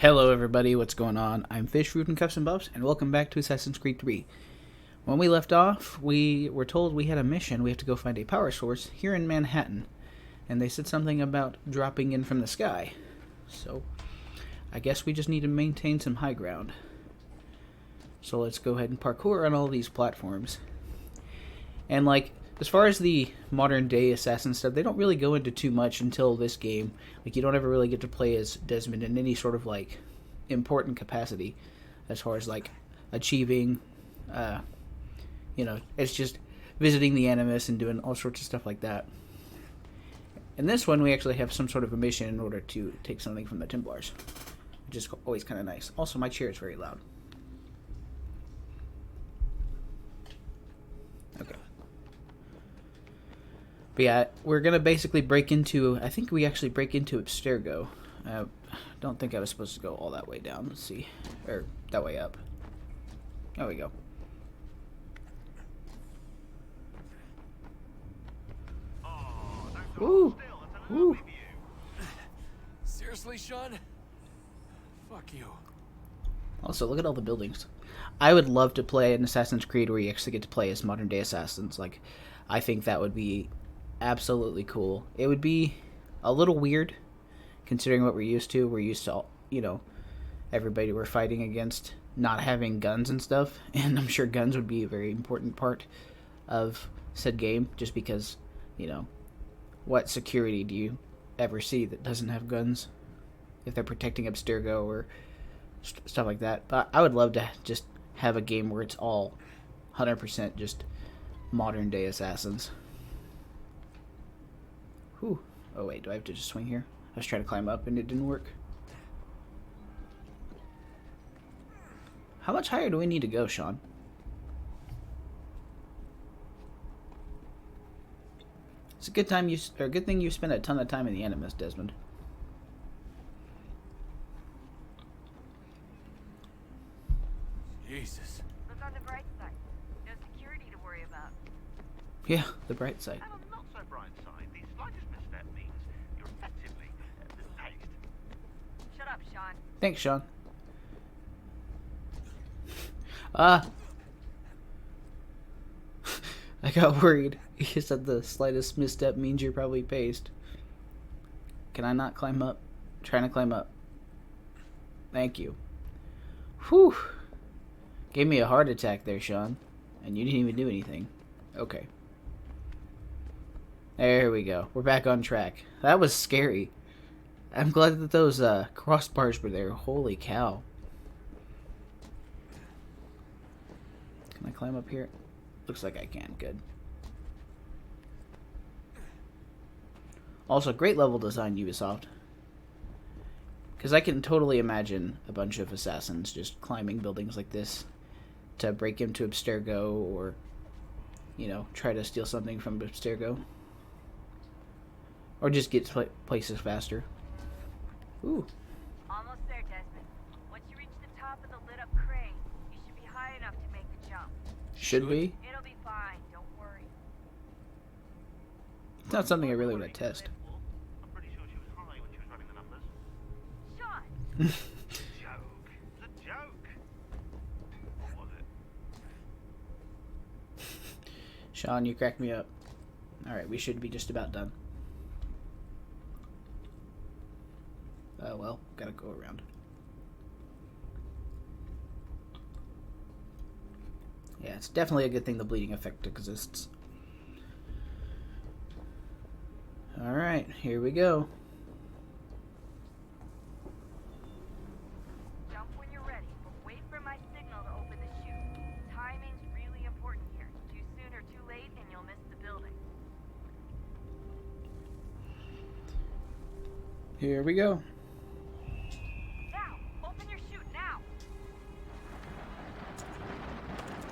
Hello everybody, what's going on? I'm Fish, Fruit, and Cuffs and Buffs, and welcome back to Assassin's Creed 3. When we left off, we were told we had a mission. We have to go find a power source here in Manhattan. And they said something about dropping in from the sky. So, I guess we just need to maintain some high ground. So let's go ahead and parkour on all these platforms. And as far as the modern day assassin stuff, they don't really go into too much until this game. You don't ever really get to play as Desmond in any sort of important capacity, as far as achieving, it's just visiting the Animus and doing all sorts of stuff like that. In this one, we actually have some sort of a mission in order to take something from the Templars, which is always kind of nice. Also, my chair is very loud. Okay. But yeah, we're going to basically break into... I think we actually break into Abstergo. I don't think I was supposed to go all that way down. Let's see. Or that way up. There we go. Woo! Woo! Seriously, Sean? Fuck you. Also, look at all the buildings. I would love to play an Assassin's Creed where you actually get to play as modern day assassins. I think that would be absolutely cool. It would be a little weird, considering what we're used to. We're used to, everybody we're fighting against not having guns and stuff. And I'm sure guns would be a very important part of said game, just because, what security do you ever see that doesn't have guns? If they're protecting Abstergo or stuff like that. But I would love to just have a game where it's all 100% just modern day assassins. Whew. Oh wait, do I have to just swing here? I was trying to climb up and it didn't work. How much higher do we need to go, Sean? It's a good thing you spent a ton of time in the Animus, Desmond. Jesus. Look on the bright side. No security to worry about. Yeah, the bright side. And on the not so bright side, the slightest misstep means you're effectively tased. Shut up, Sean. Thanks, Sean. I got worried. He said the slightest misstep means you're probably paced. Can I not climb up? I'm trying to climb up. Thank you. Whew. Gave me a heart attack there, Sean. And you didn't even do anything. Okay. There we go. We're back on track. That was scary. I'm glad that those crossbars were there. Holy cow. Can I climb up here? Looks like I can. Good. Also, great level design, Ubisoft. Because I can totally imagine a bunch of assassins just climbing buildings like this to break into Abstergo or, try to steal something from Abstergo. Or just get places faster. Ooh. Almost there, Desmond. Once you reach the top of the lit-up crane, you should be high enough to make the jump. Should we? It'll be fine. Don't worry. It's not something I really want to test. I'm pretty sure she was high when she was running the numbers. Sean! It's a joke. It's a joke. What was it? Sean, you cracked me up. Alright, we should be just about done. Well, gotta go around. Yeah, it's definitely a good thing the bleeding effect exists. Alright, here we go. Jump when you're ready, but wait for my signal to open the chute. Timing's really important here. Too soon or too late, and you'll miss the building. Here we go. Now! Open your chute, now!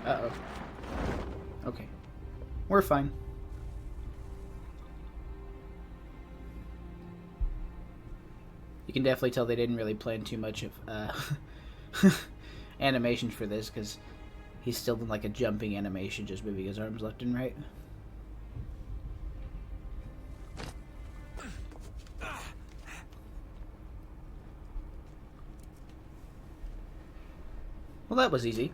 Uh-oh. Okay. We're fine. You can definitely tell they didn't really plan too much of animation for this, because he's still in a jumping animation, just moving his arms left and right. Well, that was easy.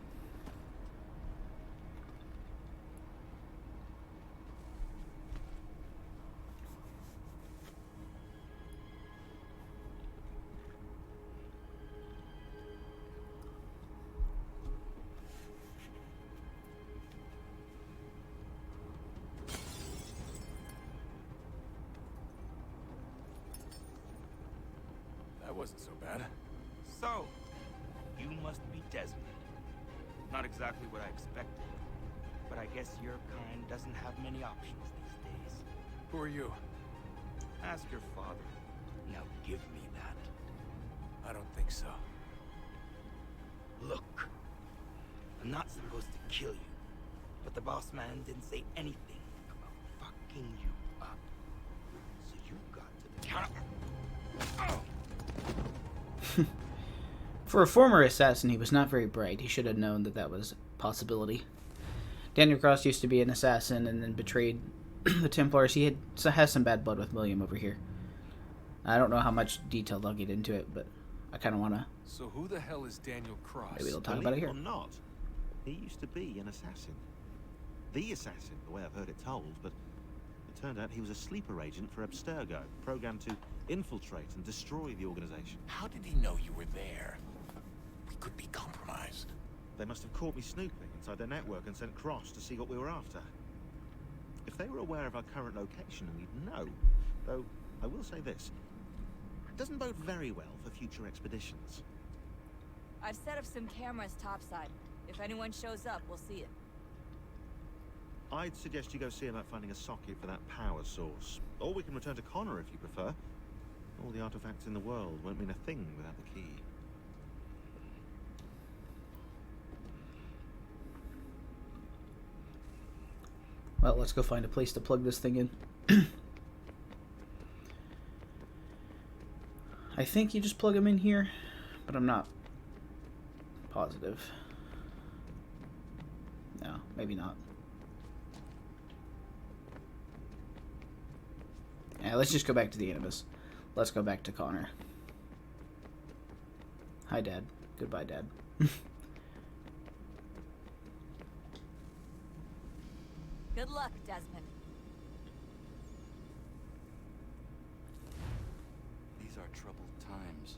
That wasn't so bad. So, you must be Desmond. Not exactly what I expected, but I guess your kind doesn't have many options these days. Who are you? Ask your father. Now give me that. I don't think so. Look, I'm not supposed to kill you, but the boss man didn't say anything about fucking you up. So you got to the counter. Oh! For a former assassin, he was not very bright. He should have known that that was a possibility. Daniel Cross used to be an assassin and then betrayed the Templars. He has some bad blood with William over here. I don't know how much detail they'll get into it, but I kind of want to. So who the hell is Daniel Cross? Maybe they'll talk about it here. Believe it or not, he used to be an assassin. The assassin, the way I've heard it told, but it turned out he was a sleeper agent for Abstergo, programmed to infiltrate and destroy the organization. How did he know you were there? We could be compromised. They must have caught me snooping inside their network and sent Cross to see what we were after. If they were aware of our current location, we'd know. Though, I will say this. It doesn't bode very well for future expeditions. I've set up some cameras topside. If anyone shows up, we'll see it. I'd suggest you go see about finding a socket for that power source. Or we can return to Connor if you prefer. All the artifacts in the world won't mean a thing without the key. Well, let's go find a place to plug this thing in. I think you just plug them in here, but I'm not positive. No, maybe not. Yeah, let's just go back to the Animus. Let's go back to Connor. Hi, Dad. Goodbye, Dad. Good luck, Desmond. These are troubled times.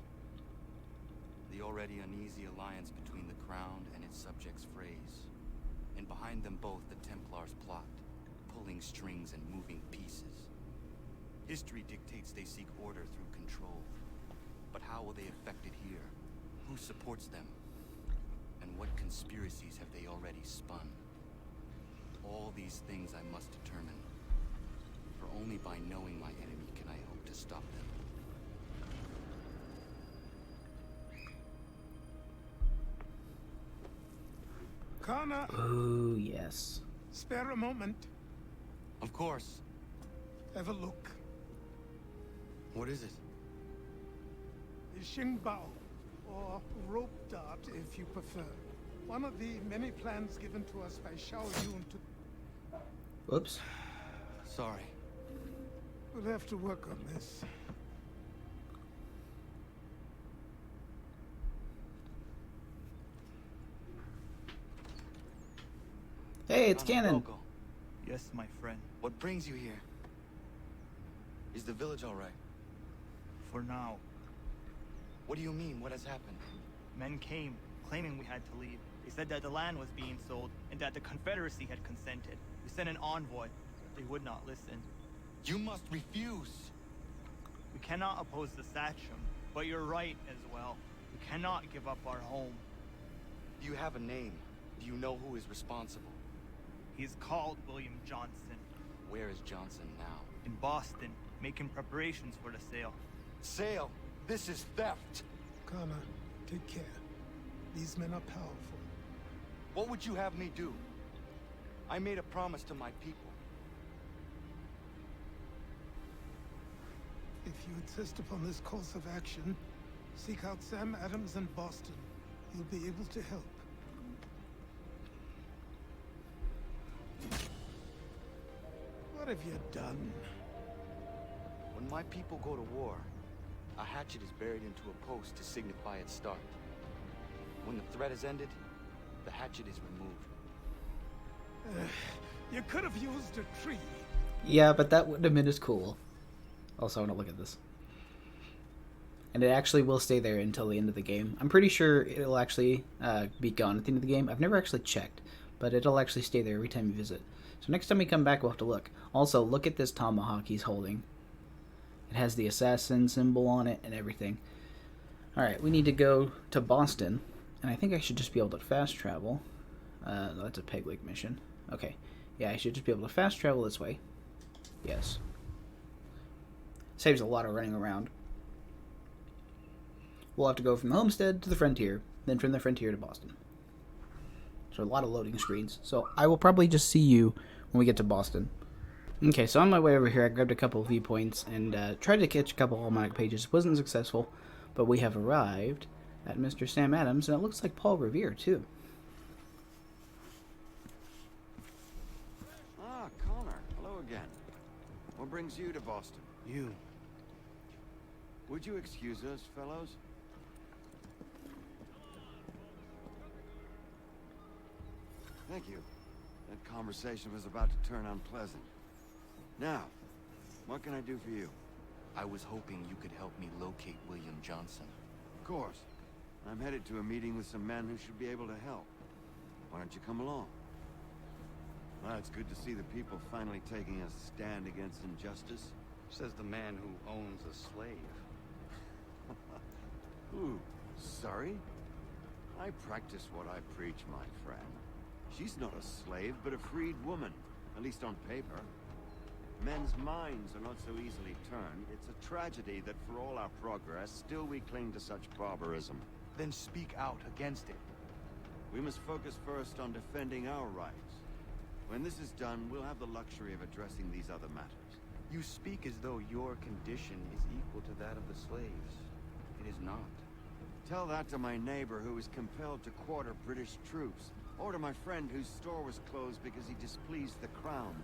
The already uneasy alliance between the Crown and its subjects frays. And behind them both the Templars plot, pulling strings and moving pieces. History dictates they seek order through control. But how will they affect it here? Who supports them? And what conspiracies have they already spun? All these things I must determine. For only by knowing my enemy can I hope to stop them. Connor, Oh, yes. spare a moment. Of course. Have a look. What is it? The Xingbao, or rope dart if you prefer. One of the many plans given to us by Xiao Yun to... Whoops. Sorry. We'll have to work on this. Hey, it's Donna Cannon. Broco, Yes, my friend. what brings you here? Is the village all right? For now, What do you mean? What has happened? men came, claiming we had to leave. They said that the land was being sold, and that the Confederacy had consented. We sent an envoy, but they would not listen. You must refuse. We cannot oppose the Sachem, but you're right as well. We cannot give up our home. Do you have a name? Do you know who is responsible? He's called William Johnson. Where is Johnson now? In Boston, making preparations for the sale. Sale! This is theft! Connor, take care. These men are powerful. What would you have me do? I made a promise to my people. If you insist upon this course of action, seek out Sam Adams in Boston. He'll be able to help. What have you done? When my people go to war, a hatchet is buried into a post to signify its start. When the threat is ended, the hatchet is removed. You could have used a tree. Yeah, but that wouldn't have been as cool. Also, I want to look at this. And it actually will stay there until the end of the game. I'm pretty sure it'll actually be gone at the end of the game. I've never actually checked, but it'll actually stay there every time you visit. So next time we come back, we'll have to look. Also, look at this tomahawk he's holding. It has the assassin symbol on it and everything. Alright, we need to go to Boston. And I think I should just be able to fast travel. That's a Peg Leg mission. Okay. Yeah, I should just be able to fast travel this way. Yes. Saves a lot of running around. We'll have to go from the homestead to the frontier, then from the frontier to Boston. So a lot of loading screens. So I will probably just see you when we get to Boston. Okay, so on my way over here, I grabbed a couple of viewpoints and tried to catch a couple of almanac pages. Wasn't successful, but we have arrived at Mr. Sam Adams, and it looks like Paul Revere, too. Ah, Connor. Hello again. What brings you to Boston? You. Would you excuse us, fellows? Thank you. That conversation was about to turn unpleasant. Now, what can I do for you? I was hoping you could help me locate William Johnson. Of course. I'm headed to a meeting with some men who should be able to help. Why don't you come along? Well, it's good to see the people finally taking a stand against injustice. Says the man who owns a slave. Ooh, sorry? I practice what I preach, my friend. She's not a slave, but a freed woman, at least on paper. Men's minds are not so easily turned. It's a tragedy that for all our progress, still we cling to such barbarism. Then speak out against it. We must focus first on defending our rights. When this is done, we'll have the luxury of addressing these other matters. You speak as though your condition is equal to that of the slaves. It is not. Tell that to my neighbor who was compelled to quarter British troops, or to my friend whose store was closed because he displeased the crown.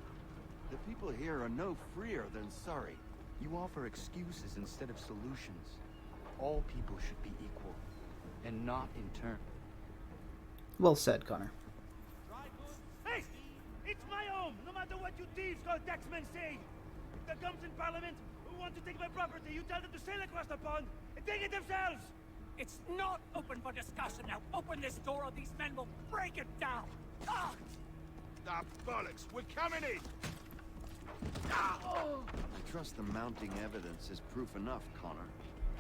The people here are no freer than Surrey. You offer excuses instead of solutions. All people should be equal, and not in turn. Well said, Connor. Hey! It's my home, no matter what you thieves called taxmen say! If there comes in Parliament who want to take my property, you tell them to sail across the pond and take it themselves! It's not open for discussion now. Open this door or these men will break it down. Ah! Ah, bollocks! We're coming in! Ah! Oh. I trust the mounting evidence is proof enough, Connor.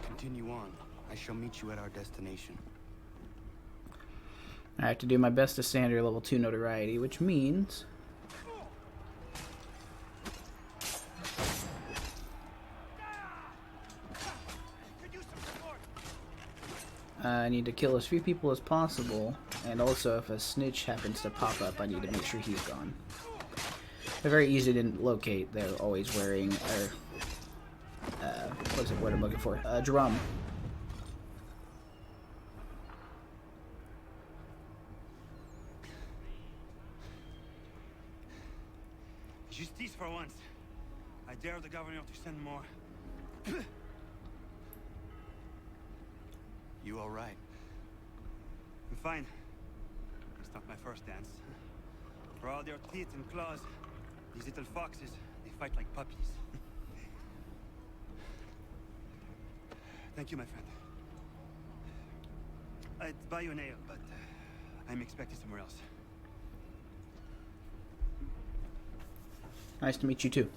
Continue on. I shall meet you at our destination. I have to do my best to stay under level 2 notoriety, which means I need to kill as few people as possible, and also if a snitch happens to pop up, I need to make sure he's gone. They're very easy to locate. They're always wearing what's the word I'm looking for? A drum. Justice for once. I dare the governor to send more. You all right? I'm fine. It's not my first dance. For all their teeth and claws, these little foxes, they fight like puppies. Thank you, my friend. I'd buy you an ale, but I'm expecting somewhere else. Nice to meet you too.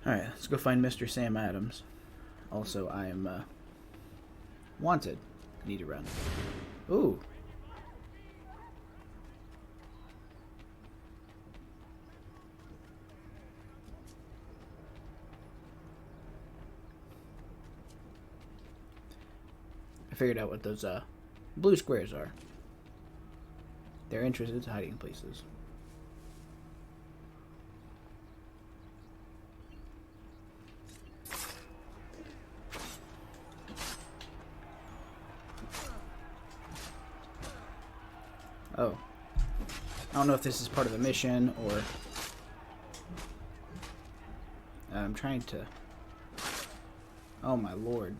Alright, let's go find Mr. Sam Adams. Also, I am wanted. I need to run. Ooh. I figured out what those blue squares are. They're interested in hiding places. Oh. I don't know if this is part of the mission or... I'm trying to... Oh my lord.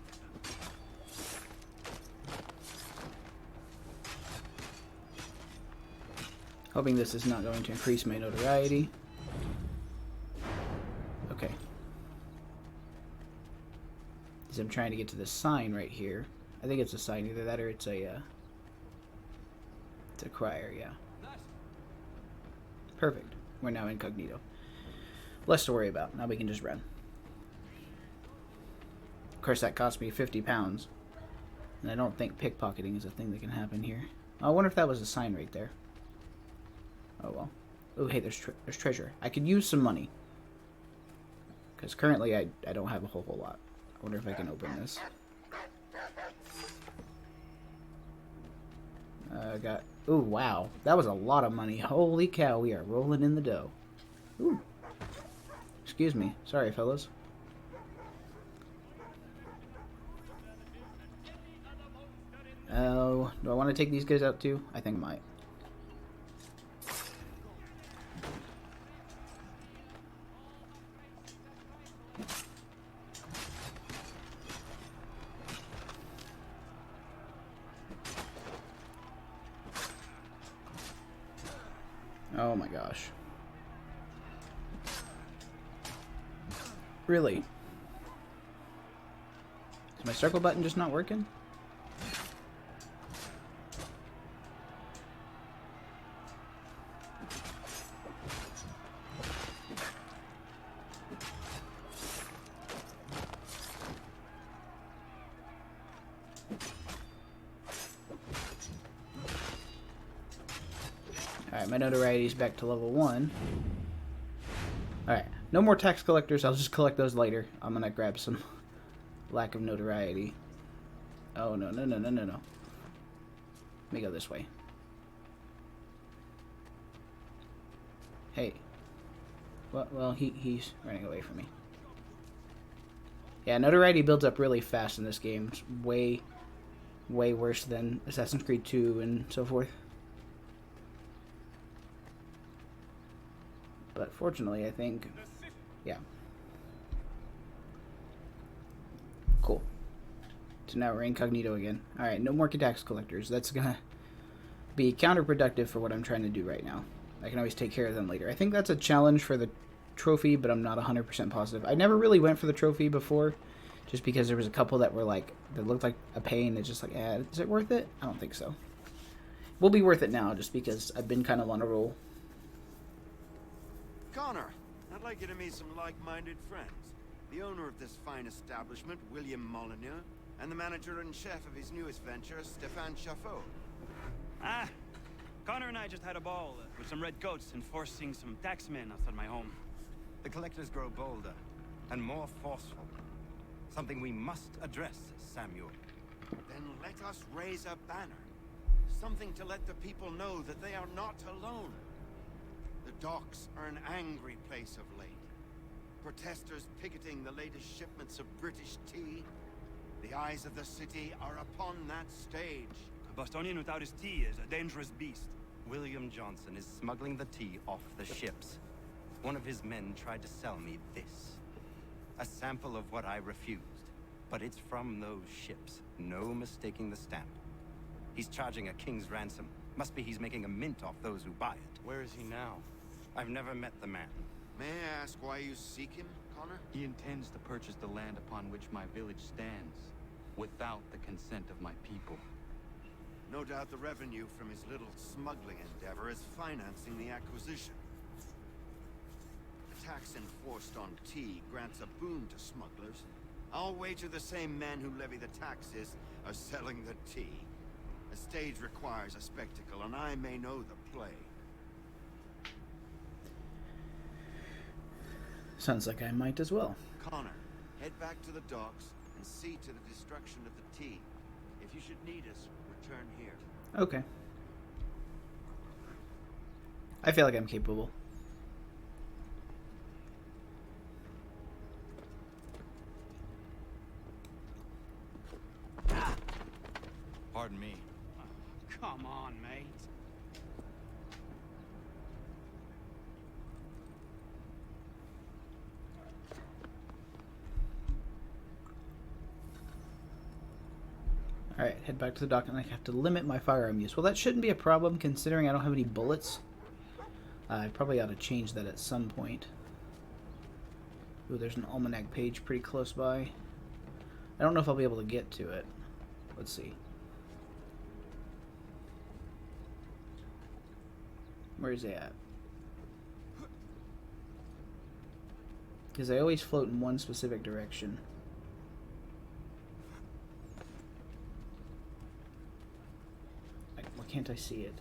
Hoping this is not going to increase my notoriety. Okay. As I'm trying to get to this sign right here. I think it's a sign, either that or it's a crier, yeah. Perfect. We're now incognito. Less to worry about. Now we can just run. Of course, that cost me 50 pounds. And I don't think pickpocketing is a thing that can happen here. I wonder if that was a sign right there. Oh well. Oh hey, there's treasure. I could use some money. Because currently I don't have a whole lot. I wonder if I can open this. Got... Ooh, wow. That was a lot of money. Holy cow, we are rolling in the dough. Ooh. Excuse me. Sorry, fellas. Oh, do I want to take these guys out too? I think I might. Oh my gosh. Really? Is my circle button just not working? Alright, my notoriety is back to level 1. Alright, no more tax collectors. I'll just collect those later. I'm gonna grab some lack of notoriety. Oh, no. Let me go this way. Hey. Well, he's running away from me. Yeah, notoriety builds up really fast in this game. It's way worse than Assassin's Creed 2 and so forth. But fortunately, I think... Yeah. Cool. So now we're incognito again. Alright, no more tax collectors. That's gonna be counterproductive for what I'm trying to do right now. I can always take care of them later. I think that's a challenge for the trophy, but I'm not 100% positive. I never really went for the trophy before, just because there was a couple that were like, that looked like a pain. It's just like, is it worth it? I don't think so. Will be worth it now, just because I've been kind of on a roll. Connor, I'd like you to meet some like-minded friends. The owner of this fine establishment, William Molyneux, and the manager and chef of his newest venture, Stéphane Chaffeau. Ah, Connor and I just had a ball with some red coats enforcing some taxmen outside my home. The collectors grow bolder and more forceful. Something we must address, Samuel. Then let us raise a banner. Something to let the people know that they are not alone. The docks are an angry place of late. Protesters picketing the latest shipments of British tea. The eyes of the city are upon that stage. A Bostonian without his tea is a dangerous beast. William Johnson is smuggling the tea off the ships. One of his men tried to sell me this. A sample of what I refused. But it's from those ships. No mistaking the stamp. He's charging a king's ransom. Must be he's making a mint off those who buy it. Where is he now? I've never met the man. May I ask why you seek him, Connor? He intends to purchase the land upon which my village stands, without the consent of my people. No doubt the revenue from his little smuggling endeavor is financing the acquisition. The tax enforced on tea grants a boon to smugglers. I'll wager the same men who levy the taxes are selling the tea. A stage requires a spectacle, and I may know the play. Sounds like I might as well. Connor, head back to the docks and see to the destruction of the tea. If you should need us, return here. Okay. I feel like I'm capable. Pardon me. Come on, mate. Alright, head back to the dock, and I have to limit my firearm use. Well, that shouldn't be a problem, considering I don't have any bullets. I probably ought to change that at some point. Ooh, there's an almanac page pretty close by. I don't know if I'll be able to get to it. Let's see. Where is it at? Because I always float in one specific direction. Why can't I see it?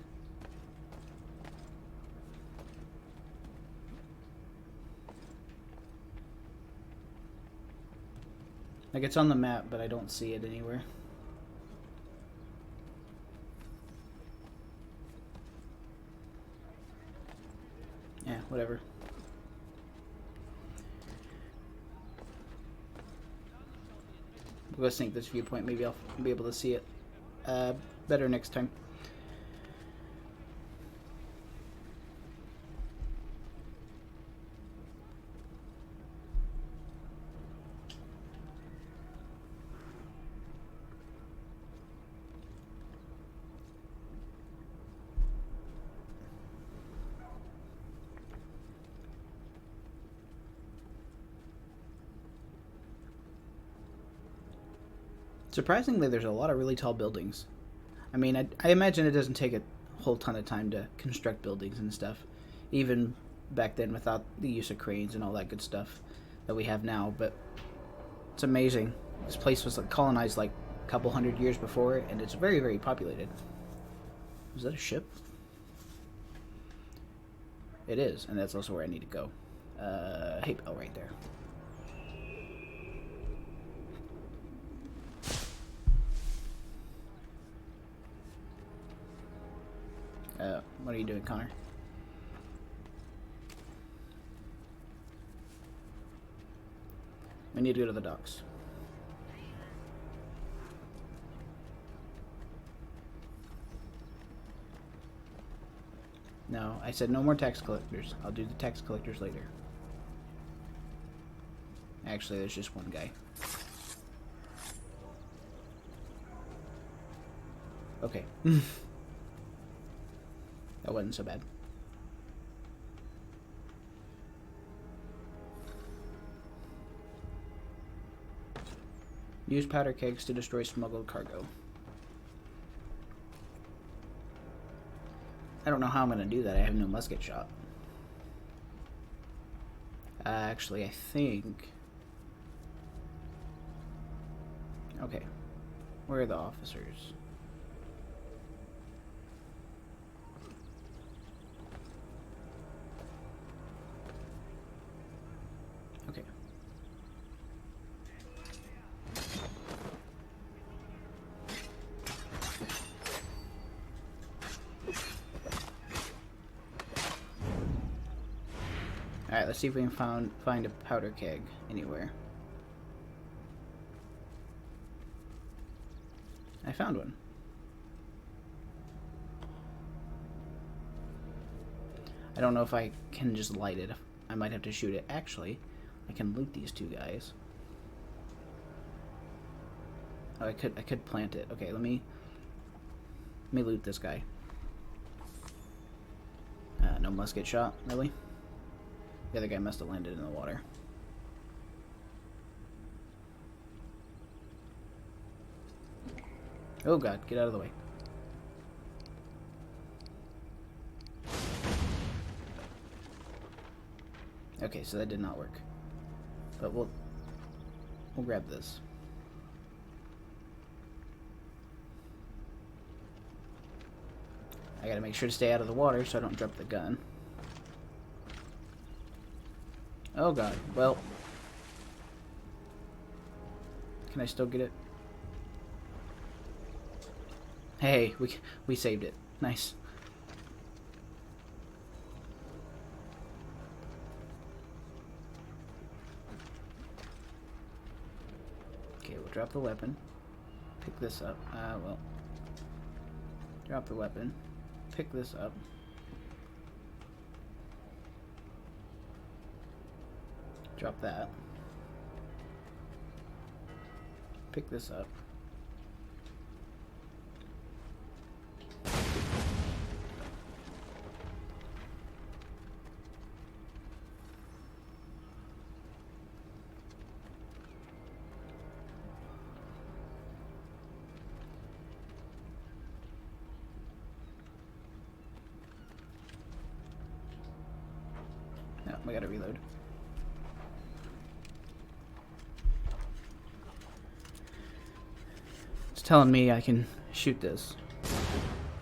Like, it's on the map, but I don't see it anywhere. Yeah, whatever. We'll go sync this viewpoint. Maybe I'll be able to see it better next time. Surprisingly, there's a lot of really tall buildings. I mean, I imagine it doesn't take a whole ton of time to construct buildings and stuff, even back then without the use of cranes and all that good stuff that we have now, but it's amazing. This place was colonized like a couple hundred years before, and it's very, very populated. Is that a ship? It is, and that's also where I need to go. Hay bale right there. What are you doing, Connor? We need to go to the docks. No, I said no more tax collectors. I'll do the tax collectors later. Actually, there's just one guy. Okay. That wasn't so bad. Use powder kegs to destroy smuggled cargo. I don't know how I'm going to do that. I have no musket shot. Actually, I think... Okay. Where are the officers? Okay. Alright, let's see if we can find a powder keg anywhere. I found one. I don't know if I can just light it. I might have to shoot it. Actually, I can loot these two guys. Oh, I could plant it. Okay, let me loot this guy. No musket shot, really? The other guy must have landed in the water. Oh god, get out of the way. Okay, so that did not work. But we'll grab this. I gotta make sure to stay out of the water so I don't drop the gun. Oh god, well. Can I still get it? Hey, we saved it. Nice. Okay, we'll drop the weapon. Pick this up. Well. Drop the weapon. Pick this up. Drop that. Pick this up. I gotta reload. It's telling me I can shoot this.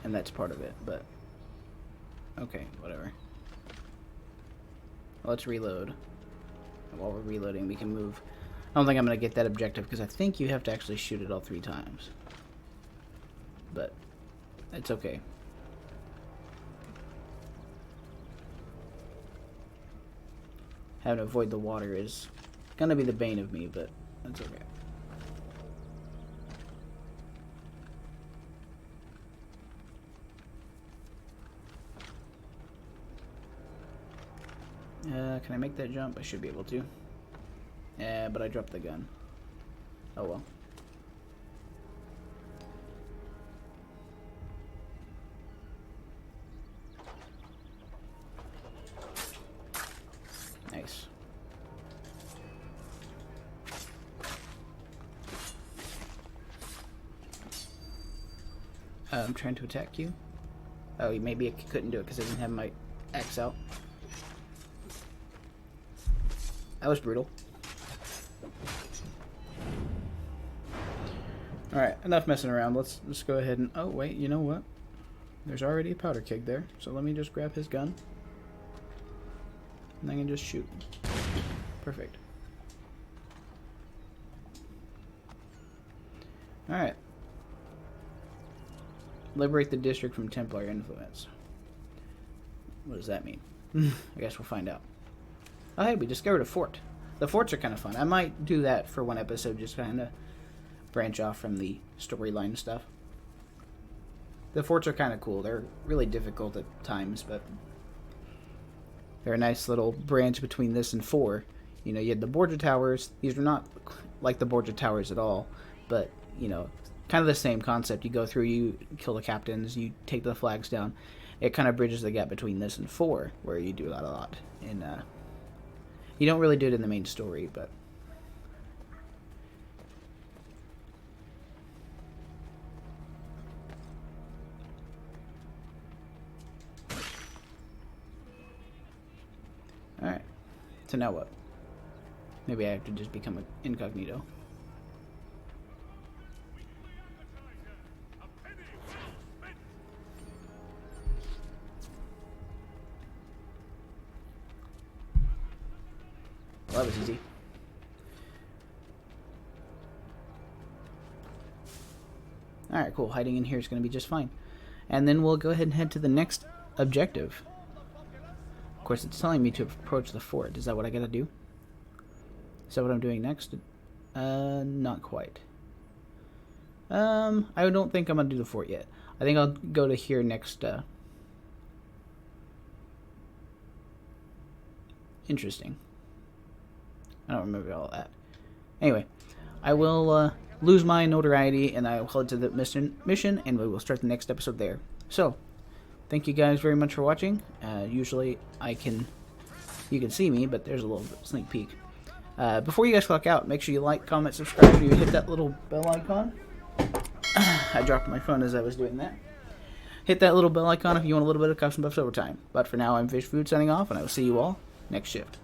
And that's part of it, but... Okay, whatever. Let's reload. And while we're reloading, we can move. I don't think I'm going to get that objective, because I think you have to actually shoot it all 3 times. But, it's okay. Having to avoid the water is going to be the bane of me, but that's okay. Can I make that jump? I should be able to. Yeah, but I dropped the gun. Oh well. Nice. I'm trying to attack you. Oh, maybe I couldn't do it because I didn't have my axe out. That was brutal. Alright, enough messing around. Let's go ahead and... Oh, wait, you know what? There's already a powder keg there. So let me just grab his gun. And I can just shoot. Perfect. Alright. Liberate the district from Templar influence. What does that mean? I guess we'll find out. Oh, hey, we discovered a fort. The forts are kind of fun. I might do that for one episode, just kind of branch off from the storyline stuff. The forts are kind of cool. They're really difficult at times, but they're a nice little branch between this and 4. You know, you had the Borgia Towers. These are not like the Borgia Towers at all, but, you know, kind of the same concept. You go through, you kill the captains, you take the flags down. It kind of bridges the gap between this and 4, where you do that a lot. And, you don't really do it in the main story, but... Alright. So now what? Maybe I have to just become an incognito. Well, that was easy. Alright, cool. Hiding in here is going to be just fine. And then we'll go ahead and head to the next objective. Of course, it's telling me to approach the fort. Is that what I gotta do? Is that what I'm doing next? Not quite. I don't think I'm gonna do the fort yet. I think I'll go to here next, Interesting. I don't remember all that. Anyway, I will lose my notoriety and I will head to the mission and we will start the next episode there. So, thank you guys very much for watching. Usually you can see me, but there's a little sneak peek. Before you guys clock out, make sure you like, comment, subscribe, and you hit that little bell icon. I dropped my phone as I was doing that. Hit that little bell icon if you want a little bit of Custom Buffs overtime. But for now, I'm Fish Food signing off, and I will see you all next shift.